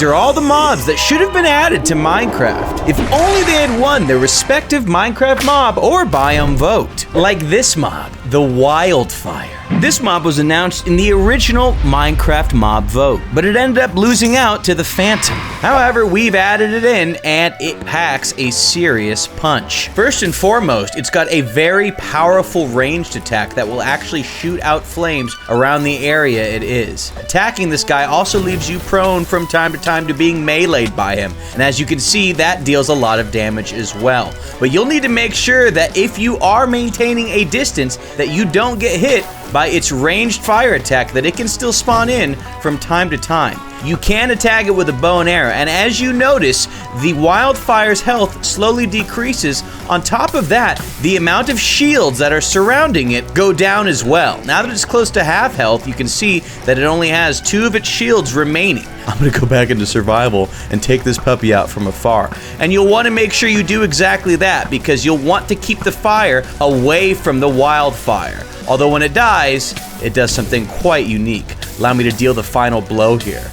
These are all the mobs that should have been added to Minecraft if only they had won their respective Minecraft mob or biome vote. Like this mob, the Wildfire. This mob was announced in the original Minecraft mob vote, but it ended up losing out to the Phantom. However, we've added it in and it packs a serious punch. First and foremost, it's got a very powerful ranged attack that will actually shoot out flames around the area it is. Attacking this guy also leaves you prone from time to time to being meleeed by him, and as you can see, that deals a lot of damage as well. But you'll need to make sure that if you are maintaining a distance, that you don't get hit by its ranged fire attack, that it can still spawn in from time to time. You can attack it with a bow and arrow, and as you notice, the Wildfire's health slowly decreases. On top of that, the amount of shields that are surrounding it go down as well. Now that it's close to half health, you can see that it only has 2 of its shields remaining. I'm gonna go back into survival and take this puppy out from afar. And you'll want to make sure you do exactly that, because you'll want to keep the fire away from the Wildfire. Although when it dies, it does something quite unique. Allow me to deal the final blow here.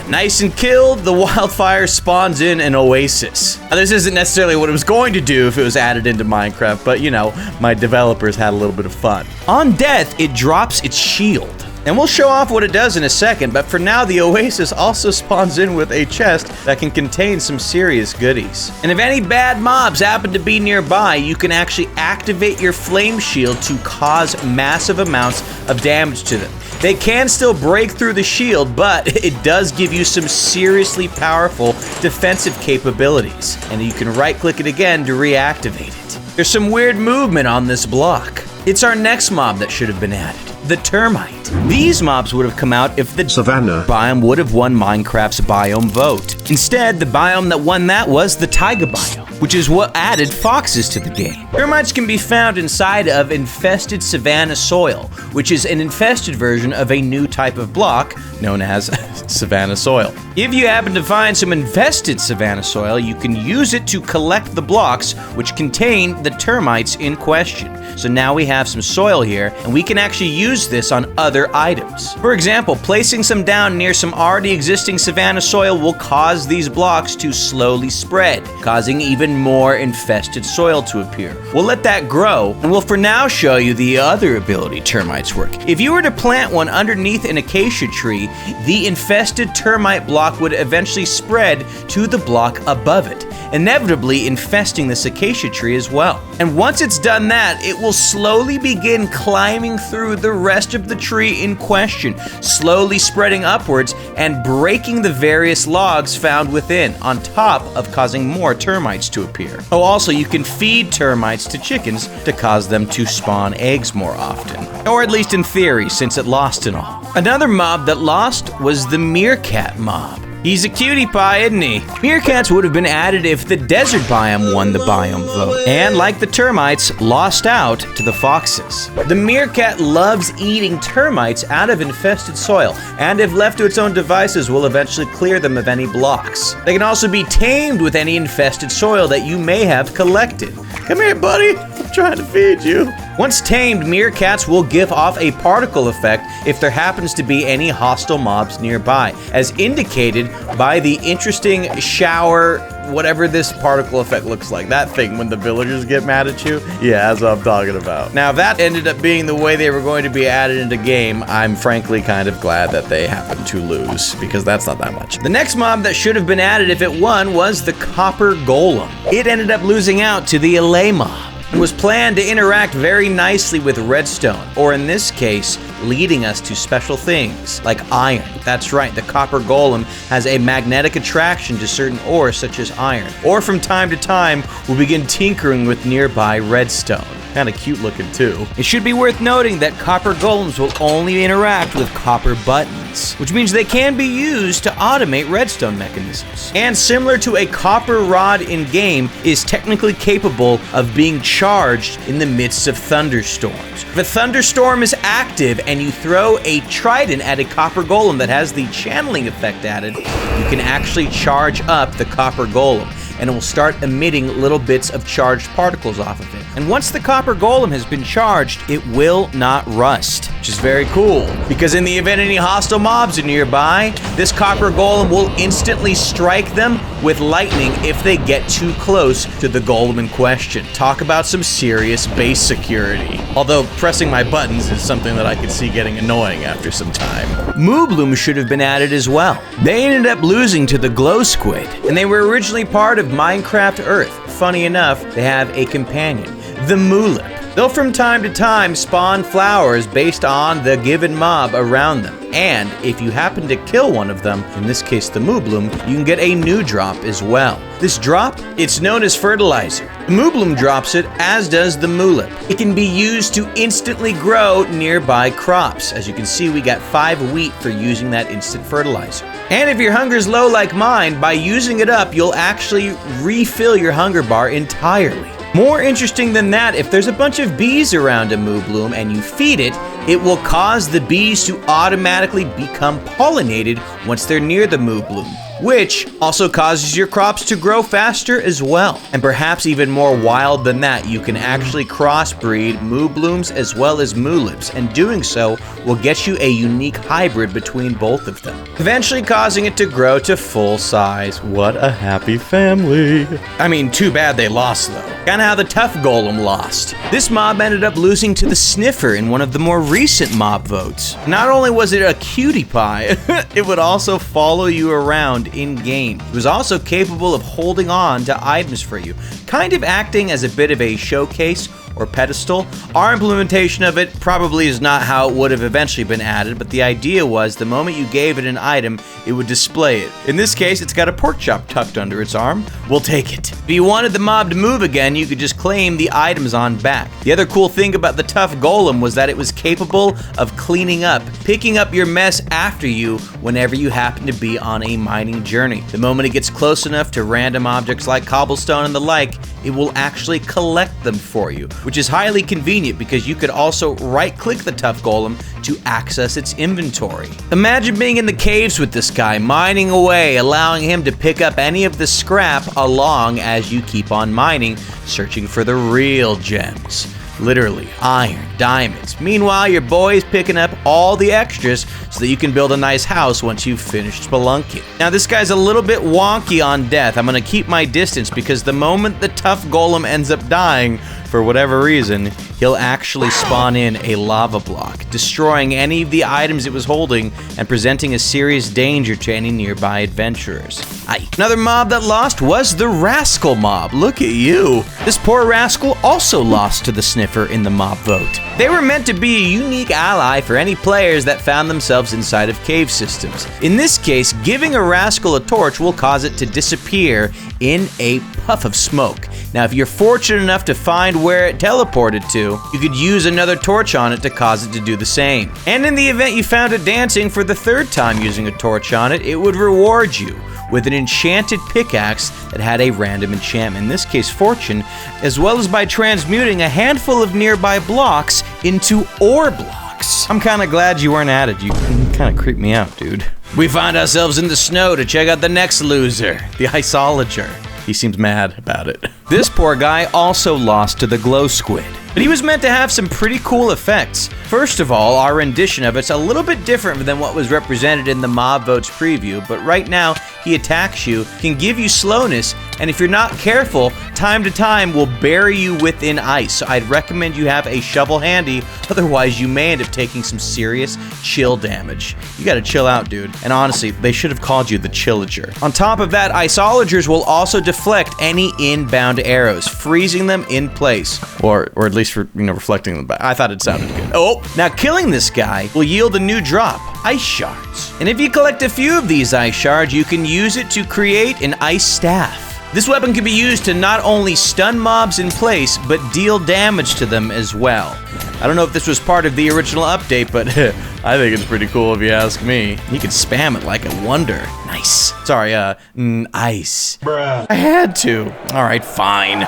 Nice and killed, the Wildfire spawns in an oasis. Now, this isn't necessarily what it was going to do if it was added into Minecraft, but you know, my developers had a little bit of fun. On death, it drops its shield. And we'll show off what it does in a second, but for now, the Oasis also spawns in with a chest that can contain some serious goodies. And if any bad mobs happen to be nearby, you can actually activate your flame shield to cause massive amounts of damage to them. They can still break through the shield, but it does give you some seriously powerful defensive capabilities. And you can right-click it again to reactivate it. There's some weird movement on this block. It's our next mob that should have been added, the Termite. These mobs would have come out if the Savannah biome would have won Minecraft's biome vote. Instead, the biome that won that was the Taiga biome, which is what added foxes to the game. Termites can be found inside of infested savanna soil, which is an infested version of a new type of block known as savanna soil. If you happen to find some infested savanna soil, you can use it to collect the blocks which contain the termites in question. So now we have some soil here, and we can actually use this on other items. For example, placing some down near some already existing savanna soil will cause these blocks to slowly spread, causing even more infested soil to appear. We'll let that grow, and we'll for now show you the other ability termites work. If you were to plant one underneath an acacia tree, the infested termite block would eventually spread to the block above it, inevitably infesting this acacia tree as well. And once it's done that, it will slowly begin climbing through the rest of the tree in question, slowly spreading upwards and breaking the various logs found within, on top of causing more termites to appear. Oh, also, you can feed termites to chickens to cause them to spawn eggs more often. Or at least in theory, since it lost and all. Another mob that lost was the Meerkat mob. He's a cutie pie, isn't he? Meerkats would have been added if the desert biome won the biome vote, and like the termites, lost out to the foxes. The meerkat loves eating termites out of infested soil, and if left to its own devices, will eventually clear them of any blocks. They can also be tamed with any infested soil that you may have collected. Come here, buddy. I'm trying to feed you. Once tamed, meerkats will give off a particle effect if there happens to be any hostile mobs nearby, as indicated by the interesting shower, whatever this particle effect looks like. That thing when the villagers get mad at you? Yeah, that's what I'm talking about. Now, if that ended up being the way they were going to be added into game, I'm frankly kind of glad that they happened to lose, because that's not that much. The next mob that should have been added if it won was the Copper Golem. It ended up losing out to the Allay mob. It was planned to interact very nicely with redstone, or in this case, leading us to special things like iron. That's right, the Copper Golem has a magnetic attraction to certain ores such as iron, or from time to time will begin tinkering with nearby redstone. Kind of cute looking too. It should be worth noting that Copper Golems will only interact with copper buttons, which means they can be used to automate redstone mechanisms. And similar to a copper rod in game, is technically capable of being charged in the midst of thunderstorms. If a thunderstorm is active and you throw a trident at a Copper Golem that has the channeling effect added, you can actually charge up the Copper Golem, and it will start emitting little bits of charged particles off of it. And once the copper golem has been charged, it will not rust, which is very cool. Because in the event any hostile mobs are nearby, this copper golem will instantly strike them with lightning if they get too close to the golem in question. Talk about some serious base security. Although pressing my buttons is something that I could see getting annoying after some time. Moobloom should have been added as well. They ended up losing to the glow squid, and they were originally part of Minecraft Earth. Funny enough, they have a companion, the Moolip. They'll from time to time spawn flowers based on the given mob around them. And if you happen to kill one of them, in this case the Moobloom, you can get a new drop as well. This drop, it's known as fertilizer. The Moobloom drops it, as does the Moolip. It can be used to instantly grow nearby crops. As you can see, we got 5 wheat for using that instant fertilizer. And if your hunger's low like mine, by using it up, you'll actually refill your hunger bar entirely. More interesting than that, if there's a bunch of bees around a Moobloom and you feed it, it will cause the bees to automatically become pollinated once they're near the Moobloom, which also causes your crops to grow faster as well. And perhaps even more wild than that, you can actually crossbreed Mooblooms as well as Moolips, and doing so will get you a unique hybrid between both of them, eventually causing it to grow to full size. What a happy family. I mean, too bad they lost though. Kinda how the tough golem lost. This mob ended up losing to the sniffer in one of the more recent mob votes. Not only was it a cutie pie, it would also follow you around in-game. It was also capable of holding on to items for you, kind of acting as a bit of a showcase or pedestal. Our implementation of it probably is not how it would have eventually been added, but the idea was the moment you gave it an item, it would display it. In this case, it's got a pork chop tucked under its arm. We'll take it. If you wanted the mob to move again, you could just claim the items on back. The other cool thing about the tough golem was that it was capable of cleaning up, picking up your mess after you whenever you happen to be on a mining journey. The moment it gets close enough to random objects like cobblestone and the like, it will actually collect them for you, which is highly convenient because you could also right-click the tough golem to access its inventory. Imagine being in the caves with this guy, mining away, allowing him to pick up any of the scrap along as you keep on mining, searching for the real gems. Literally, iron, diamonds. Meanwhile, your boy's picking up all the extras so that you can build a nice house once you've finished spelunking. Now, this guy's a little bit wonky on death. I'm gonna keep my distance because the moment the tough golem ends up dying, for whatever reason, he'll actually spawn in a lava block, destroying any of the items it was holding and presenting a serious danger to any nearby adventurers. Aye. Another mob that lost was the Rascal mob. Look at you. This poor rascal also lost to the sniffer in the mob vote. They were meant to be a unique ally for any players that found themselves inside of cave systems. In this case, giving a rascal a torch will cause it to disappear in a puff of smoke. Now, if you're fortunate enough to find where it teleported to, you could use another torch on it to cause it to do the same. And in the event you found it dancing for the 3rd time using a torch on it, it would reward you with an enchanted pickaxe that had a random enchantment, in this case fortune, as well as by transmuting a handful of nearby blocks into ore blocks. I'm kinda glad you weren't added. You kinda creep me out, dude. We find ourselves in the snow to check out the next loser, the Iceologer. He seems mad about it. This poor guy also lost to the glow squid, but he was meant to have some pretty cool effects. First of all, our rendition of it's a little bit different than what was represented in the mob votes preview, but right now he attacks you, can give you slowness, and if you're not careful, time to time will bury you within ice. So I'd recommend you have a shovel handy, otherwise you may end up taking some serious chill damage. You gotta chill out, dude. And honestly, they should have called you the Chillager. On top of that, Iceologers will also deflect any inbound arrows, freezing them in place. Or at least for, reflecting them back. I thought it sounded good. Oh, now killing this guy will yield a new drop, ice shards. And if you collect a few of these ice shards, you can use it to create an ice staff. This weapon can be used to not only stun mobs in place, but deal damage to them as well. I don't know if this was part of the original update, but I think it's pretty cool if you ask me. You can spam it like a wonder. Nice. Sorry, ice. Bruh. I had to. All right, fine.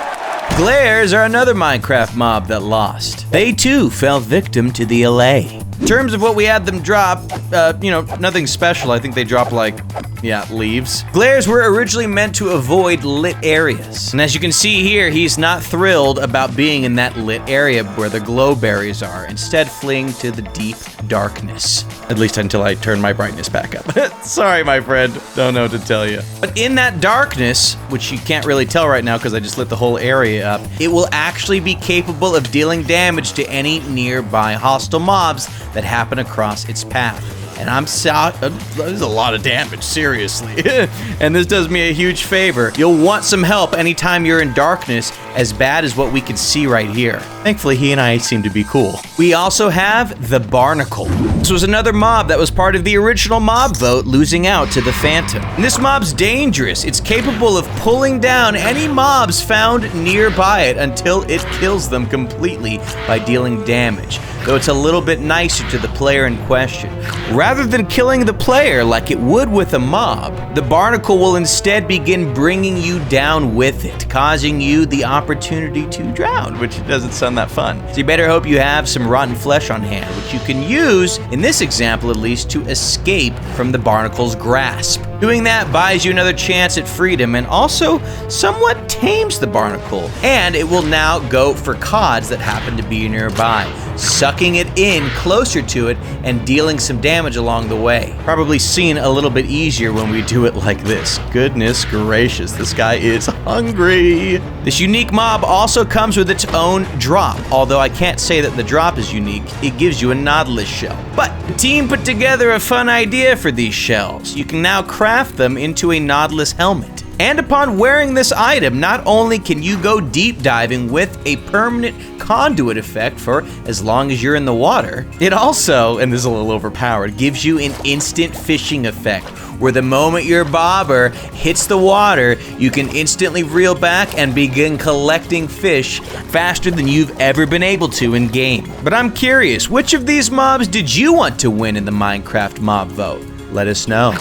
Glares are another Minecraft mob that lost. They too fell victim to the allay. In terms of what we had them drop, you know, nothing special. I think they dropped like, yeah, leaves. Glares were originally meant to avoid lit areas. And as you can see here, he's not thrilled about being in that lit area where the glow berries are, instead fleeing to the deep darkness. At least until I turn my brightness back up. Sorry, my friend. Don't know what to tell you. But in that darkness, which you can't really tell right now because I just lit the whole area up, it will actually be capable of dealing damage to any nearby hostile mobs that happen across its path. And there's a lot of damage, seriously. And this does me a huge favor. You'll want some help anytime you're in darkness, as bad as what we can see right here. Thankfully, he and I seem to be cool. We also have the Barnacle. This was another mob that was part of the original mob vote, losing out to the Phantom. And this mob's dangerous. It's capable of pulling down any mobs found nearby it until it kills them completely by dealing damage, though it's a little bit nicer to the player in question. Rather than killing the player like it would with a mob, the Barnacle will instead begin bringing you down with it, causing you the opportunity to drown, which doesn't sound that fun. So you better hope you have some rotten flesh on hand, which you can use, in this example at least, to escape from the Barnacle's grasp. Doing that buys you another chance at freedom and also somewhat tames the Barnacle, and it will now go for cods that happen to be nearby, sucking it in closer to it and dealing some damage along the way. Probably seen a little bit easier when we do it like this. Goodness gracious, this guy is hungry. This unique mob also comes with its own drop, although I can't say that the drop is unique. It gives you a Nautilus shell. But the team put together a fun idea for these shells. You can now craft them into a Nautilus helmet. And upon wearing this item, not only can you go deep diving with a permanent conduit effect for as long as you're in the water, it also, and this is a little overpowered, gives you an instant fishing effect, where the moment your bobber hits the water, you can instantly reel back and begin collecting fish faster than you've ever been able to in game. But I'm curious, which of these mobs did you want to win in the Minecraft mob vote? Let us know.